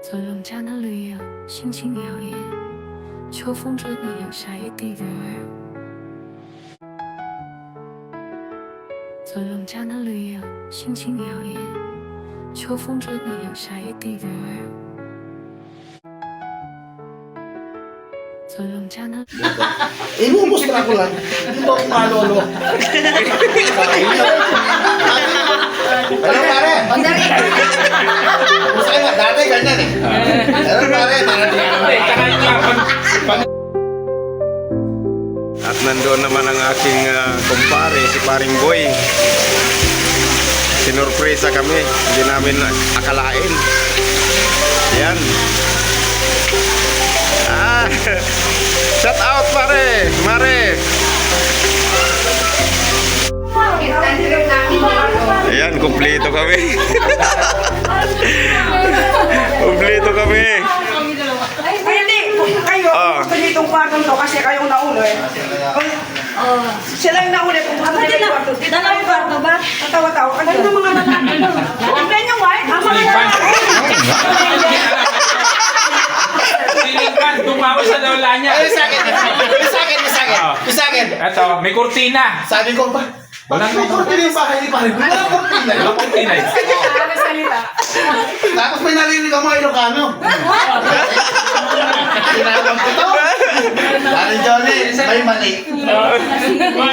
走人家那绿叶，心情摇曳，秋风着你留下一地人儿。走人家那绿叶，心情摇曳，秋风着你留下一地人儿。走人家那。Inumustra ko lang. Hindi mo ako malolo. Ano pare? Gusto kayo dati ganyan eh. Ano pare? At nandoon naman ang aking kumpare, si Paring Boy. Sinurpresa kami, hindi namin akalain. Yan. Shout out pare, mare. Ayan, kumpleto kami. Kumpleto kami. Ay, hindi. Kayo, gusto niyo itong kwartong to kasi kayong nauna eh. Sila yung nauna kung ano nila yung kwarto. Dalawang kwarto ba? Natawa-tawa ka ng mga lalaki. Ang ganyan, white? Ang mga lalaki. Silingpan, tumawa sa lola niya. Sa akin. Eto, may kurtina. Sabi ko ba? Walang May kurtina yung bahay ni pare. Walang kurtina. Walang kurtina. Tapos may narinig ako mga Ilocano. Tinawag ko to. Pare Johnny, may mali.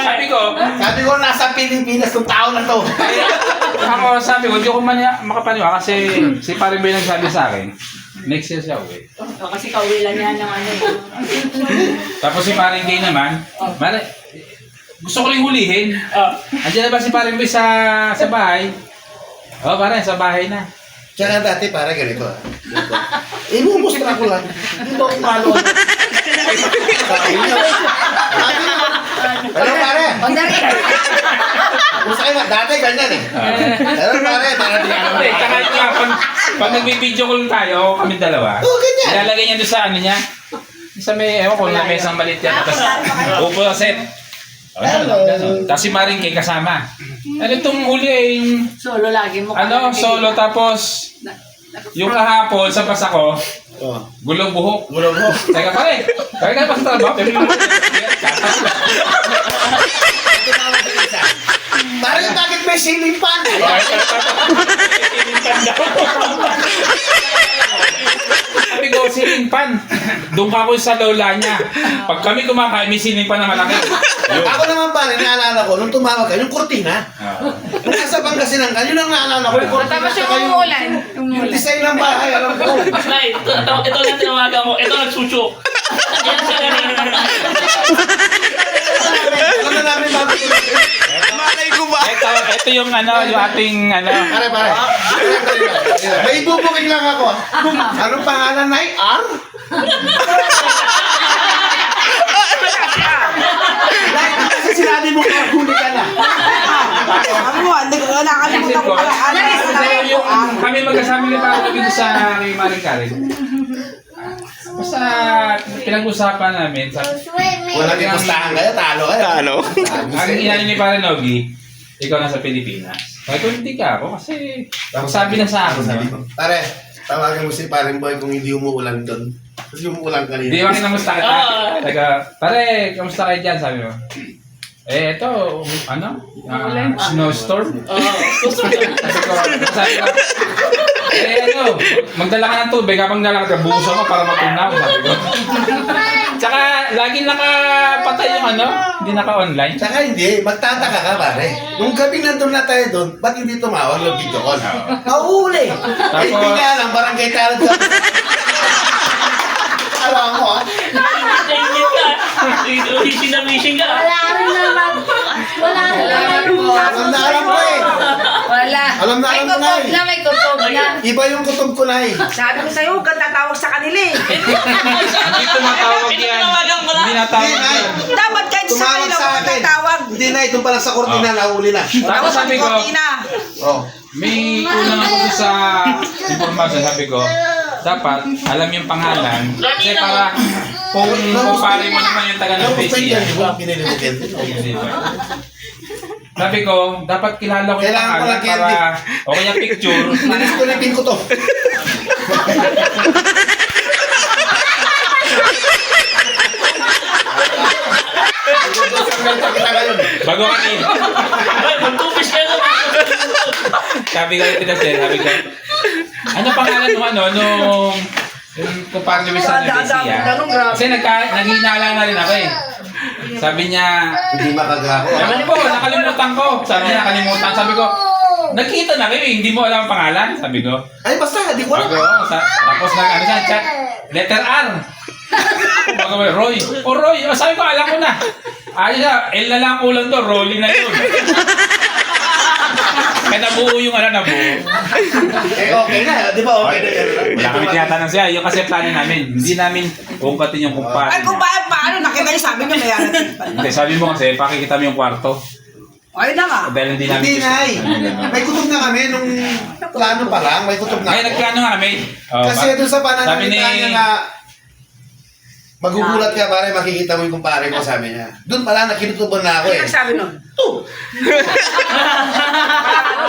Sabi ko, Nasa Pilipinas ng tao na to. sabi ko, hindi ko makapaniwa kasi si Paring Boy nagsabi sa akin, next year siya uwi. Kasi kauwi lang yan ng ano. Tapos si Paring Gay naman, gusto ko rin hulihin. Andiyan na ba si Paring Boy sa bahay? Oo, pare, sa bahay na. Tsaka dati para ganito ah. Inumustra ko lang. Hindi mo ako malo. Ano pare? Gusto kayo dati ganyan eh. Ano pare? Hindi, tsaka pag nagbibideo call tayo, kami dalawa, ilalagay niya doon sa ano niya. Sa may, ewan ko, na mesang maliit yan. Tapos, upo sa set. Tapos si Maring Kay kasama. Ano itong huli ay yung Solo lagi mo. solo tapos yung kahapon sa pas ako, gulong buhok. Teka pare, kaya ka pa sa trabaho. Pare, bakit may siling pan? Sabi ko, silingpan. Doon ka ko sa lola niya. Pag kami kumakain, may silingpan na malaki. Ako naman pare, naalala ko, nung tumawag ka, yung kurtina. Nung nasa Pangasinan ka, yun ang naalala ko. Yung kurtina, Tapos yung saka umuulan. yung design ng bahay, alam ko. Nay, ito lang tinawagan mo. Ito nagsuso. Yan siya kanina. Alam na namin bakit. Malay ko ba? Ito yung yung ating Pare. May ibubuking lang ako. Anong pangalan na R? Kasi sinabi mo huli ka na. Ano mo, nakalimutan ko pala. kami magkasama ni Paro dito sa kay Maring Karen. Basta pinag-usapan namin sa Walang ipustahan kayo, talo kayo. Talo. ang inano ni Pare Nogi, ikaw nasa Pilipinas. Kaya kung hindi ka ako kasi sabi na sa akin. Pare, tawagan mo si Paring Boy kung hindi umuulan doon. Kasi umuulan kanina. Hindi ba kinamusta kita? Taga, pare, kamusta kayo dyan? Sabi mo. Ito, snowstorm? Sabi ko, magdala ka ng tubig, habang nalakad ka, buhusan mo para matunaw, sabi ko. Tsaka, laging nakapatay yung hindi naka-online. Tsaka hindi, magtataka ka pare. Nung gabi nandun na tayo doon, ba't hindi tumawag yung video call? Mahuli! Ay, hindi nga lang, barangay talent ka. Alam mo ah. Tingin ka. Mission ka. Wala rin naman. Alam na alam ko eh. Wala. Alam na alam ko na eh. May kutob na. Iba yung kutob ko na eh. Sabi ko sa'yo, huwag kang tatawag sa kanila eh. Hindi tumatawag yan. Hindi natawag yan. Dapat kahit sa Tumawag kanila, sa huwag kang akin. tatawag. Hindi na, itong pala sa kortina, nahuli na. Tapos sabi ko, Oh. may unang ako sa informasyon, sabi ko, dapat alam yung pangalan. Kasi para kung pare mo naman yung taga ng PCA. Pinili mo candy. Sabi ko, dapat kilala ko yung Kailangan ko pangalan ng candy. para, o kaya picture. Disconnectin ko to. Kita ngayon. Bago kanina. Ay, magtupis kayo naman. Sabi ko yung pinasel, sabi ko, ano pangalan nung nung kumpare ni Mr. Nevesia? Kasi naghinala na rin ako eh. Sabi niya, Hindi makagaho. ewan ko, nakalimutan ko. Sabi niya, nakalimutan. Sabi ko, nagkita na kayo, hindi mo alam ang pangalan. Sabi ko, Ay, basta, di ko alam. tapos ano siya, chat, letter R. Bago may Roy. O Roy, sabi ko, alam ko na. Ayos na, L na lang ang ulan to, Rolly na yun. Kaya nabuo yung nabuo. Eh, okay na. Di ba okay na yan? Wala kami tinatanong siya. Yung kasi plano namin, hindi namin ungkatin yung kumpare. Ay, kung paano, nakita niyo sabi niyo may anak. Hindi, sabi mo kasi, pakikita mo yung kwarto. Ay na nga. Dahil hindi namin... Hindi, Nay. May kutob na kami nung plano pa lang. May kutob na Ngayon, ako. nagplano nga kami. Kasi doon sa pananalitan niya na magugulat ka pare, makikita mo yung kumpare ko, sabi niya. Doon pala, nakinutuban na ako Ano eh. nagsabi nun?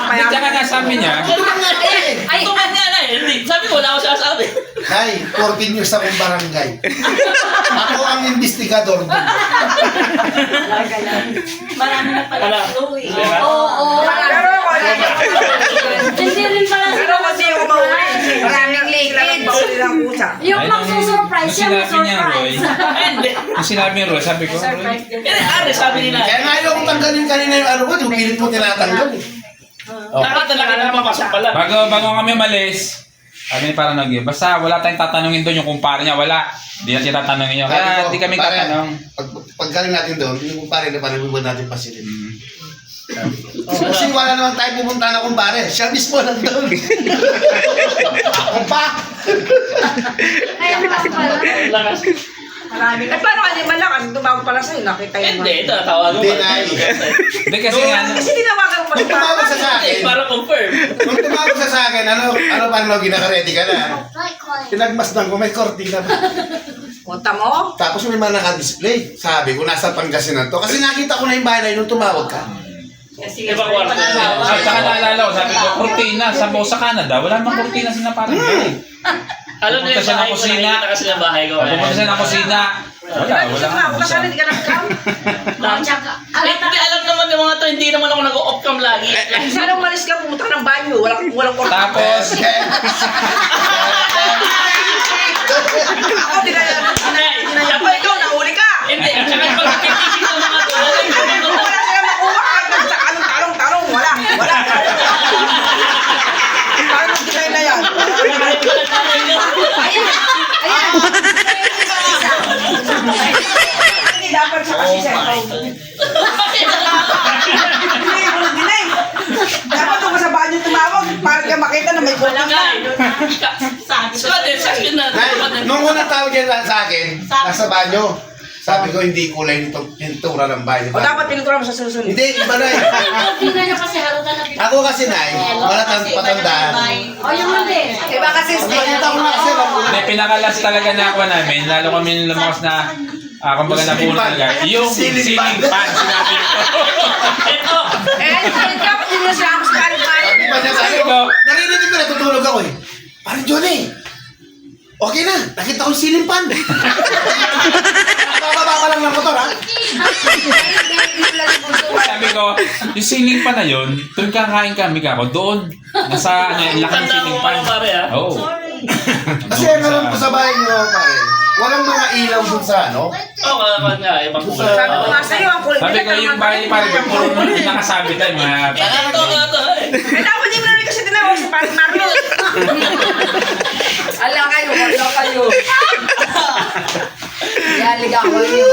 Hindi, tsaka nga sabi niya, Ay, tumad nga na eh. Hindi. Sabi ko, wala ako sasabi. Nay, 14 years akong barangay. Ako ang investigador doon. Marami na pala. Wala. Oo. Pero ako, Hindi rin pala pero kasi yung umahuli. Maraming liquid. Mahuli ng pusa. Yung magsusurprise siya, nung sinabi niya, Roy, surprise. Ay, hindi. nung sinabi niya, Roy, sabi ko, Roy, Hindi, Ari, sabi nila. Kaya nga ayaw kong tanggalin kanina yung ano ko, yung pilit mo tinatanggal eh. Nakita na kita papasok pala. bago kami malis, kami parang basta wala tayong tatanungin doon, yung kumpare niya, wala. Hindi natin tatanungin niya. Kaya hindi kami Pare, tatanong. Paggaling natin doon, yung kumpare na parang huwag natin pasilin. Kasi wala naman tayo pumunta na kumpare. Siya mismo nandun. Ako pa! Ay, ang pala. Lakas. Marami. Ay, paano ka di malakas? Tumawag pala sa'yo, nakita yun. Hindi, ito, tawagan Hindi, mo. Nay. Hindi kasi nga, Kasi tinawagan mo Nung tumawag siya sa Hindi, akin, para confirm. nung tumawag siya sa akin, ano paano ginakaredy ka na? Pinagmasdan ko, may kortina pa. Punta mo? Tapos may mga naka-display. Sabi ko, nasa Pangasinan to. Kasi nakita ko na yung bahay nung tumawag ka. Iba kwarto. saka naalala ko, sabi ko, kurtina, sa Canada, wala namang kurtina sa parang gano'n. Alam niyo Pupunta siya ng yung bahay ko, kusina. nakikita kasi ng bahay ko. Pupunta siya ng kusina, wala Ako nga. sana hindi ka nakakam. Hindi, alam naman yung mga to, hindi naman ako nag-off cam lagi. Sana umalis ka, pumunta ka ng banyo. Walang kwarto. Tapos, Ako, dinaya pa ikaw, nahuli ka. Hindi, at saka pag nakikisin ng mga to, wala yung pumunta. Wala sila makuha. Anong talong. Wala. Paano dinaya na yan? Hindi dapat siya kasi sa ikaw. Hindi ako nag-dinay. Dapat doon ka sa banyo tumawag para ka makita na may kulang na. Scott, sakin na. Nay, nung una tawag yan sa akin, nasa banyo. Sabi ko, hindi kulay nitong pintura ng bahay. O dapat pinutura mo sa susunod. Hindi, iba na eh. Tingnan niyo kasi halutan na Ako kasi, Nay, patandaan. O, yung hindi. Iba kasi Nakita ko na kasi, may pinakalas talaga na ako namin, lalo kami lumakas na, kumbaga na puno talaga, yung ceiling fan, sinabi ko. Ito. dapat yun yung sila sa Sabi pa niya sa akin, narinig ko, natutulog ako eh. Parang Johnny, okay na, nakita ko yung ceiling fan. Bababa pa lang ng motor, ha? Sabi ko, yung ceiling fan na yun, tuwing kakain kami kako, doon, nasa, yung laking Tanda ceiling mo fan. ano pare ah. Oo. Kasi meron po sa bahay niyo, pare, walang mga ilaw dun sa ano. Oo, kakakan nga. Ibang kulay. Sabi ko nga sa'yo, ang kulit. Sabi ko, yung bahay ni pare, puro yung nakasabit tayo, mga Ito. Ay, dapat yung namin kasi tinawag si Paring Marlo. Ala kayo. Yan, ligawan niyo.